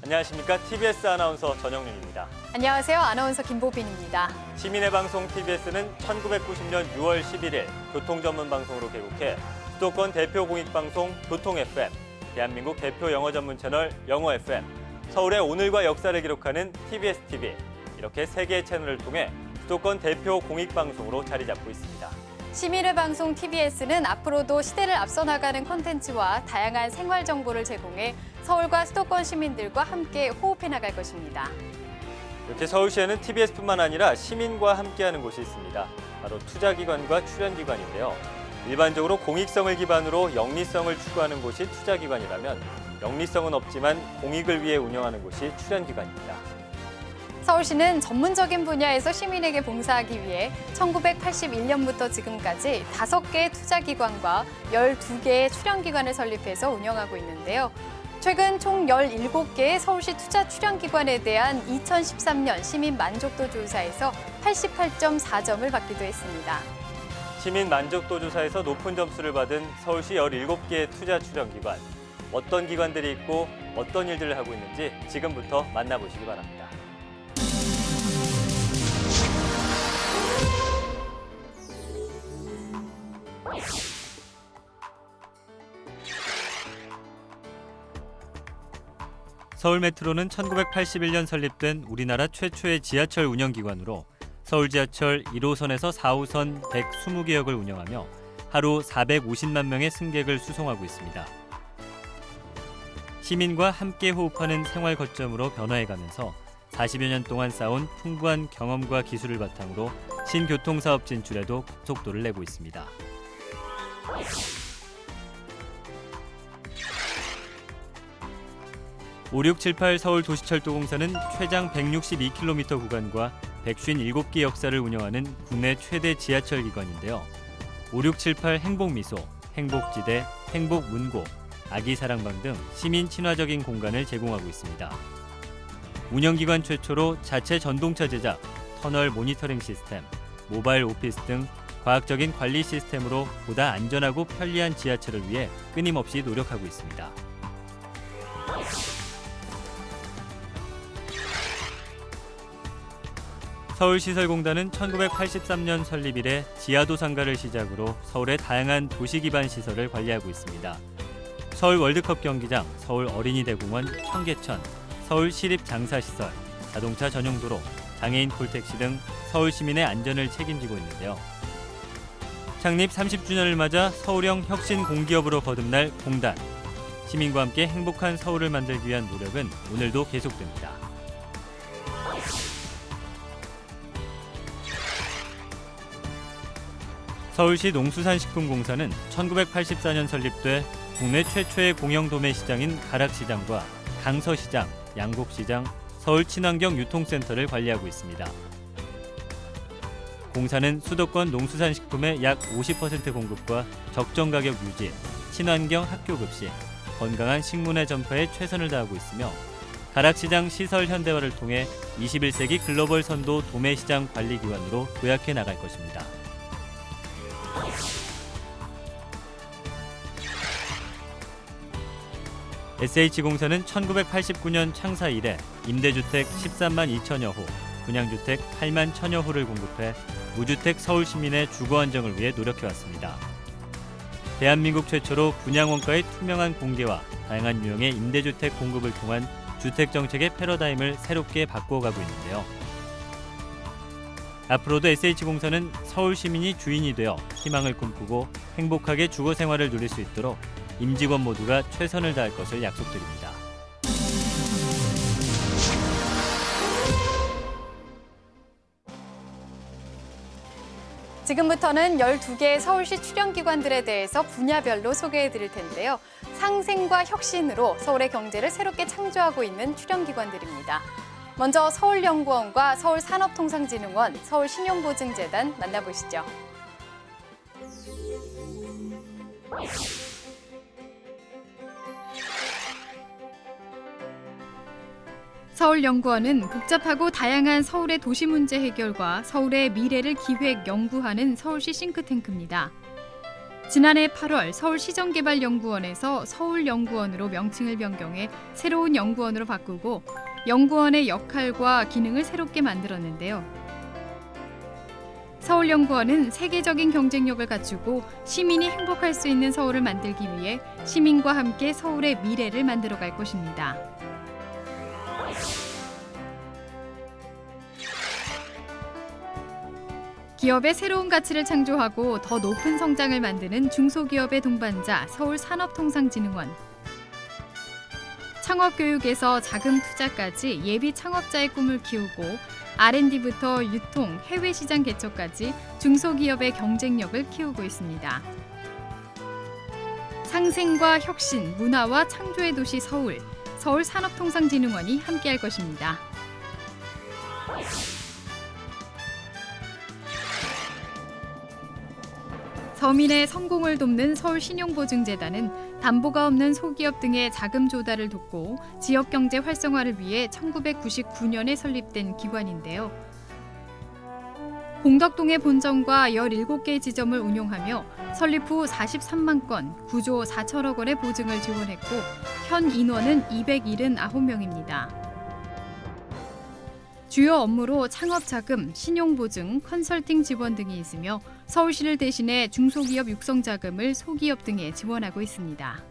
안녕하십니까. TBS 아나운서 전영윤입니다. 안녕하세요. 아나운서 김보빈입니다. 시민의 방송 TBS는 1990년 6월 11일 교통전문 방송으로 개국해 수도권 대표 공익방송 교통 FM, 대한민국 대표 영어 전문 채널 영어 FM, 서울의 오늘과 역사를 기록하는 TBS TV, 이렇게 3개의 채널을 통해 수도권 대표 공익방송으로 자리 잡고 있습니다. 시민의 방송 TBS는 앞으로도 시대를 앞서 나가는 콘텐츠와 다양한 생활 정보를 제공해 서울과 수도권 시민들과 함께 호흡해 나갈 것입니다. 이렇게 서울시에는 TBS뿐만 아니라 시민과 함께하는 곳이 있습니다. 바로 투자기관과 출연기관인데요. 일반적으로 공익성을 기반으로 영리성을 추구하는 곳이 투자기관이라면 영리성은 없지만 공익을 위해 운영하는 곳이 출연기관입니다. 서울시는 전문적인 분야에서 시민에게 봉사하기 위해 1981년부터 지금까지 5개의 투자기관과 12개의 출연기관을 설립해서 운영하고 있는데요. 최근 총 17개의 서울시 투자 출연기관에 대한 2013년 시민 만족도 조사에서 88.4점을 받기도 했습니다. 시민 만족도 조사에서 높은 점수를 받은 서울시 17개의 투자 출연기관. 어떤 기관들이 있고 어떤 일들을 하고 있는지 지금부터 만나보시기 바랍니다. 서울메트로는 1981년 설립된 우리나라 최초의 지하철 운영기관으로 서울지하철 1호선에서 4호선 120개역을 운영하며 하루 450만 명의 승객을 수송하고 있습니다. 시민과 함께 호흡하는 생활 거점으로 변화해가면서 40여 년 동안 쌓은 풍부한 경험과 기술을 바탕으로 신교통사업 진출에도 속도를 내고 있습니다. (5678) 서울도시철도공사는 최장 162km 구간과 157개 역사를 운영하는 국내 최대 지하철 기관인데요. (5678) 행복미소, 행복지대, 행복문고, 아기사랑방 등 시민 친화적인 공간을 제공하고 있습니다. 운영기관 최초로 자체 전동차 제작, 터널 모니터링 시스템, 모바일 오피스 등 과학적인 관리 시스템으로 보다 안전하고 편리한 지하철을 위해 끊임없이 노력하고 있습니다. 서울시설공단은 1983년 설립 이래 지하도상가를 시작으로 서울의 다양한 도시 기반 시설을 관리하고 있습니다. 서울 월드컵 경기장, 서울 어린이대공원, 청계천, 서울 시립장사시설, 자동차 전용도로, 장애인 콜택시 등 서울 시민의 안전을 책임지고 있는데요. 창립 30주년을 맞아 서울형 혁신 공기업으로 거듭날 공단. 시민과 함께 행복한 서울을 만들기 위한 노력은 오늘도 계속됩니다. 서울시 농수산식품공사는 1984년 설립돼 국내 최초의 공영 도매 시장인 가락시장과 강서시장, 양곡시장, 서울친환경 유통센터를 관리하고 있습니다. 공사는 수도권 농수산식품의 약 50% 공급과 적정 가격 유지, 친환경 학교 급식, 건강한 식문화 전파에 최선을 다하고 있으며 가락시장 시설 현대화를 통해 21세기 글로벌 선도 도매시장 관리기관으로 도약해 나갈 것입니다. SH공사는 1989년 창사 이래 임대주택 13만 2천여 호, 분양주택 8만 1천여 호를 공급해 무주택 서울 시민의 주거 안정을 위해 노력해왔습니다. 대한민국 최초로 분양원가의 투명한 공개와 다양한 유형의 임대주택 공급을 통한 주택정책의 패러다임을 새롭게 바꿔가고 있는데요. 앞으로도 SH공사는 서울 시민이 주인이 되어 희망을 꿈꾸고 행복하게 주거 생활을 누릴 수 있도록 임직원 모두가 최선을 다할 것을 약속드립니다. 지금부터는 12개의 서울시 출연기관들에 대해서 분야별로 소개해드릴 텐데요. 상생과 혁신으로 서울의 경제를 새롭게 창조하고 있는 출연기관들입니다. 먼저 서울연구원과 서울산업통상진흥원, 서울신용보증재단 만나보시죠. 서울연구원은 복잡하고 다양한 서울의 도시 문제 해결과 서울의 미래를 기획, 연구하는 서울시 싱크탱크입니다. 지난해 8월 서울시정개발연구원에서 서울연구원으로 명칭을 변경해 새로운 연구원으로 바꾸고 연구원의 역할과 기능을 새롭게 만들었는데요. 서울연구원은 세계적인 경쟁력을 갖추고 시민이 행복할 수 있는 서울을 만들기 위해 시민과 함께 서울의 미래를 만들어갈 것입니다. 기업의 새로운 가치를 창조하고 더 높은 성장을 만드는 중소기업의 동반자 서울산업통상진흥원. 창업교육에서 자금 투자까지 예비 창업자의 꿈을 키우고 R&D부터 유통, 해외 시장 개척까지 중소기업의 경쟁력을 키우고 있습니다. 상생과 혁신, 문화와 창조의 도시 서울, 서울산업통상진흥원이 함께할 것입니다. 서민의 성공을 돕는 서울신용보증재단은 담보가 없는 소기업 등의 자금 조달을 돕고 지역경제 활성화를 위해 1999년에 설립된 기관인데요. 공덕동의 본점과 17개의 지점을 운용하며 설립 후 43만 건, 9조 4천억 원의 보증을 지원했고 현 인원은 279명입니다. 주요 업무로 창업자금, 신용보증, 컨설팅 지원 등이 있으며 서울시를 대신해 중소기업 육성자금을 소기업 등에 지원하고 있습니다.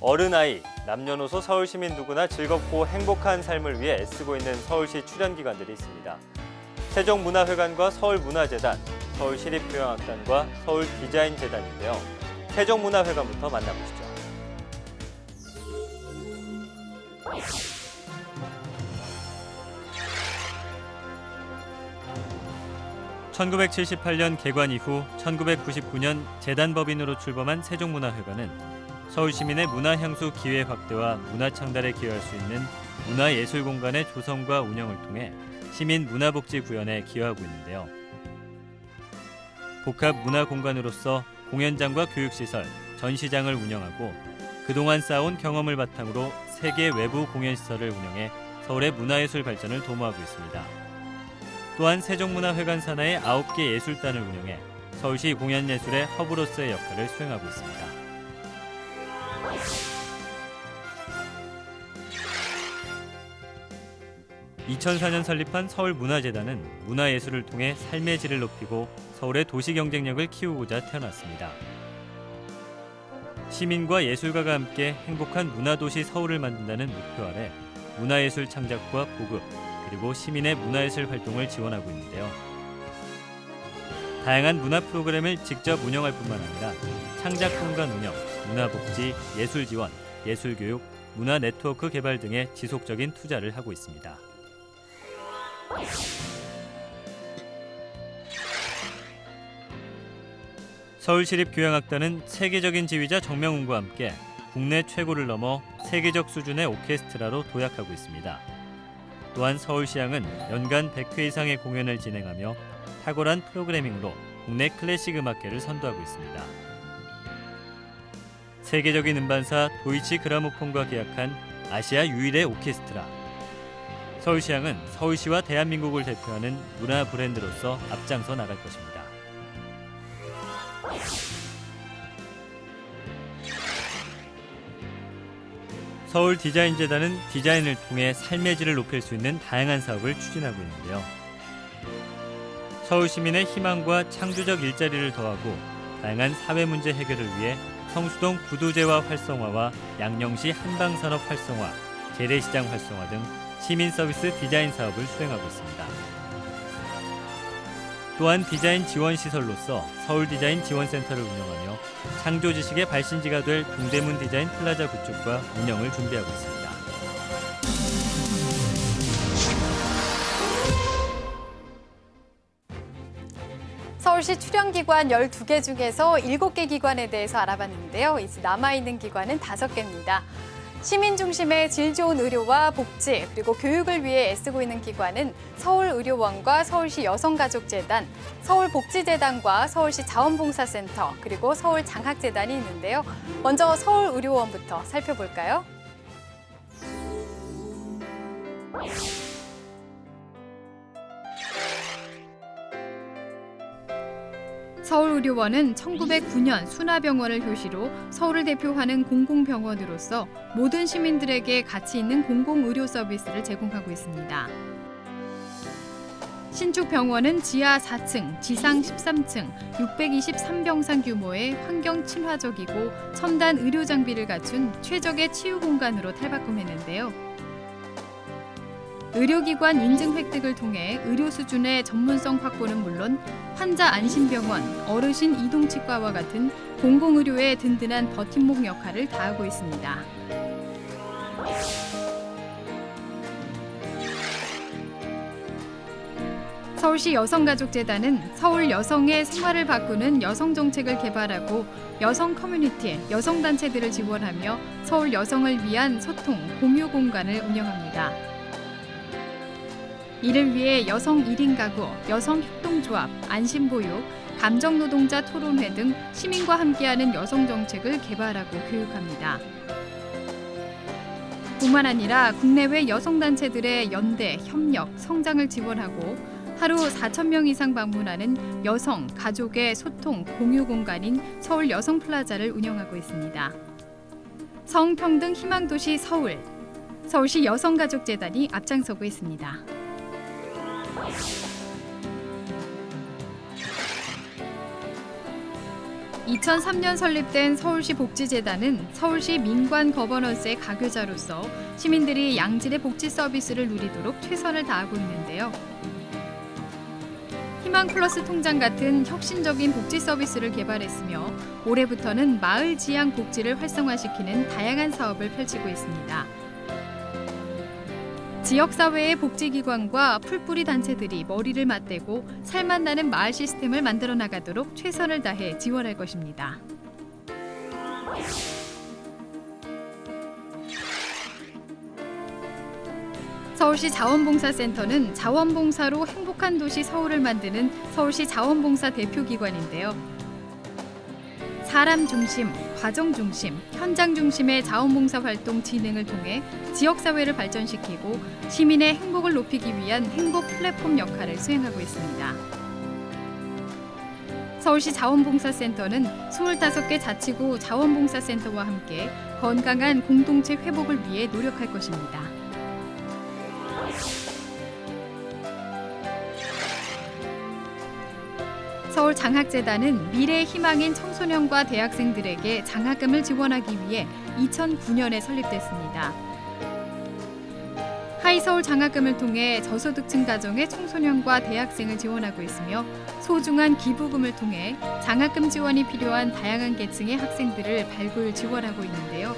어른아이, 남녀노소 서울시민 누구나 즐겁고 행복한 삶을 위해 애쓰고 있는 서울시 출연기관들이 있습니다. 세종문화회관과 서울문화재단, 서울시립교향악단과 서울디자인재단인데요. 세종문화회관부터 만나보시죠. (1978년) 개관 이후 1999년 재단법인으로 출범한 세종문화회관은 서울 시민의 문화향수 기회 확대와 문화창달에 기여할 수 있는 문화예술 공간의 조성과 운영을 통해 시민 문화복지 구현에 기여하고 있는데요. 복합 문화 공간으로서 공연장과 교육시설, 전시장을 운영하고 그동안 쌓아온 경험을 바탕으로 3개 외부 공연시설을 운영해 서울의 문화예술 발전을 도모하고 있습니다. 또한 세종문화회관 산하의 9개 예술단을 운영해 서울시 공연예술의 허브로서의 역할을 수행하고 있습니다. (2004년) 설립한 서울문화재단은 문화예술을 통해 삶의 질을 높이고 서울의 도시 경쟁력을 키우고자 태어났습니다. 시민과 예술가가 함께 행복한 문화도시 서울을 만든다는 목표 아래 문화예술 창작과 보급, 그리고 시민의 문화예술 활동을 지원하고 있는데요. 다양한 문화 프로그램을 직접 운영할 뿐만 아니라 창작공간 운영, 문화복지, 예술지원, 예술교육, 문화 네트워크 개발 등에 지속적인 투자를 하고 있습니다. 서울시립교향악단은 세계적인 지휘자 정명훈과 함께 국내 최고를 넘어 세계적 수준의 오케스트라로 도약하고 있습니다. 또한 서울시향은 연간 100회 이상의 공연을 진행하며 탁월한 프로그래밍으로 국내 클래식 음악계를 선도하고 있습니다. 세계적인 음반사 도이치 그라모폰과 계약한 아시아 유일의 오케스트라. 서울시향은 서울시와 대한민국을 대표하는 문화 브랜드로서 앞장서 나갈 것입니다. 서울디자인재단은 디자인을 통해 삶의 질을 높일 수 있는 다양한 사업을 추진하고 있는데요. 서울 시민의 희망과 창조적 일자리를 더하고 다양한 사회 문제 해결을 위해 성수동 구도재화 활성화와 양령시 한방산업 활성화, 재래시장 활성화 등 시민 서비스 디자인 사업을 수행하고 있습니다. 또한 디자인 지원 시설로서 서울디자인 지원센터를 운영하며 창조 지식의 발신지가 될 동대문 디자인 플라자 구축과 운영을 준비하고 있습니다. 서울시 출연기관 12개 중에서 7개 기관에 대해서 알아봤는데요. 이제 남아있는 기관은 5개입니다. 시민 중심의 질 좋은 의료와 복지 그리고 교육을 위해 애쓰고 있는 기관은 서울의료원과 서울시 여성가족재단, 서울복지재단과 서울시 자원봉사센터 그리고 서울장학재단이 있는데요. 먼저 서울의료원부터 살펴볼까요? 서울의료원은 1909년 순화병원을 효시로 서울을 대표하는 공공병원으로서 모든 시민들에게 가치 있는 공공의료 서비스를 제공하고 있습니다. 신축 병원은 지하 4층, 지상 13층, 623병상 규모의 환경 친화적이고 첨단 의료 장비를 갖춘 최적의 치유 공간으로 탈바꿈했는데요. 의료기관 인증 획득을 통해 의료 수준의 전문성 확보는 물론 환자 안심병원, 어르신 이동치과와 같은 공공의료의 든든한 버팀목 역할을 다하고 있습니다. 서울시 여성가족재단은 서울 여성의 생활을 바꾸는 여성 정책을 개발하고 여성 커뮤니티, 여성단체들을 지원하며 서울 여성을 위한 소통, 공유 공간을 운영합니다. 이를 위해 여성 1인 가구, 여성 협동조합, 안심보육, 감정노동자 토론회 등 시민과 함께하는 여성 정책을 개발하고 교육합니다. 뿐만 아니라 국내외 여성단체들의 연대, 협력, 성장을 지원하고 하루 4,000명 이상 방문하는 여성, 가족의 소통, 공유 공간인 서울 여성플라자를 운영하고 있습니다. 성평등 희망도시 서울, 서울시 여성가족재단이 앞장서고 있습니다. 2003년 설립된 서울시 복지재단은 서울시 민관 거버넌스의 가교자로서 시민들이 양질의 복지 서비스를 누리도록 최선을 다하고 있는데요. 희망플러스 통장 같은 혁신적인 복지 서비스를 개발했으며 올해부터는 마을 지향 복지를 활성화시키는 다양한 사업을 펼치고 있습니다. 지역사회의 복지기관과 풀뿌리 단체들이 머리를 맞대고 살맛나는 마을 시스템을 만들어 나가도록 최선을 다해 지원할 것입니다. 서울시 자원봉사센터는 자원봉사로 행복한 도시 서울을 만드는 서울시 자원봉사 대표기관인데요. 사람 중심, 과정 중심, 현장 중심의 자원봉사 활동 진행을 통해 지역사회를 발전시키고 시민의 행복을 높이기 위한 행복 플랫폼 역할을 수행하고 있습니다. 서울시 자원봉사센터는 25개 자치구 자원봉사센터와 함께 건강한 공동체 회복을 위해 노력할 것입니다. 서울장학재단은 미래의 희망인 청소년과 대학생들에게 장학금을 지원하기 위해 2009년에 설립됐습니다. 하이서울 장학금을 통해 저소득층 가정의 청소년과 대학생을 지원하고 있으며 소중한 기부금을 통해 장학금 지원이 필요한 다양한 계층의 학생들을 발굴 지원하고 있는데요.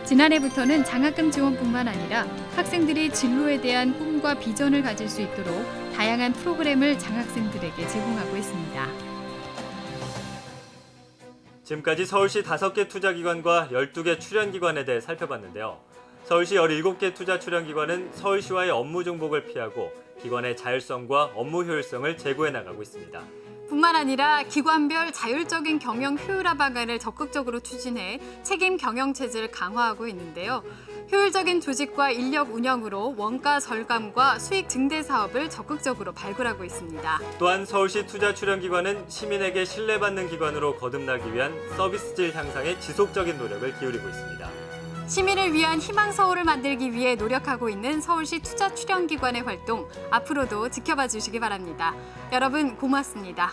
지난해부터는 장학금 지원뿐만 아니라 학생들이 진로에 대한 꿈과 비전을 가질 수 있도록 다양한 프로그램을 장학생들에게 제공하고 있습니다. 지금까지 서울시 5개 투자기관과 12개 출연기관에 대해 살펴봤는데요. 서울시 17개 투자 출연기관은 서울시와의 업무 중복을 피하고 기관의 자율성과 업무 효율성을 제고해 나가고 있습니다. 뿐만 아니라 기관별 자율적인 경영 효율화 방안을 적극적으로 추진해 책임 경영 체제를 강화하고 있는데요. 효율적인 조직과 인력 운영으로 원가 절감과 수익 증대 사업을 적극적으로 발굴하고 있습니다. 또한 서울시 투자 출연기관은 시민에게 신뢰받는 기관으로 거듭나기 위한 서비스 질 향상에 지속적인 노력을 기울이고 있습니다. 시민을 위한 희망 서울을 만들기 위해 노력하고 있는 서울시 투자 출연기관의 활동 앞으로도 지켜봐 주시기 바랍니다. 여러분 고맙습니다.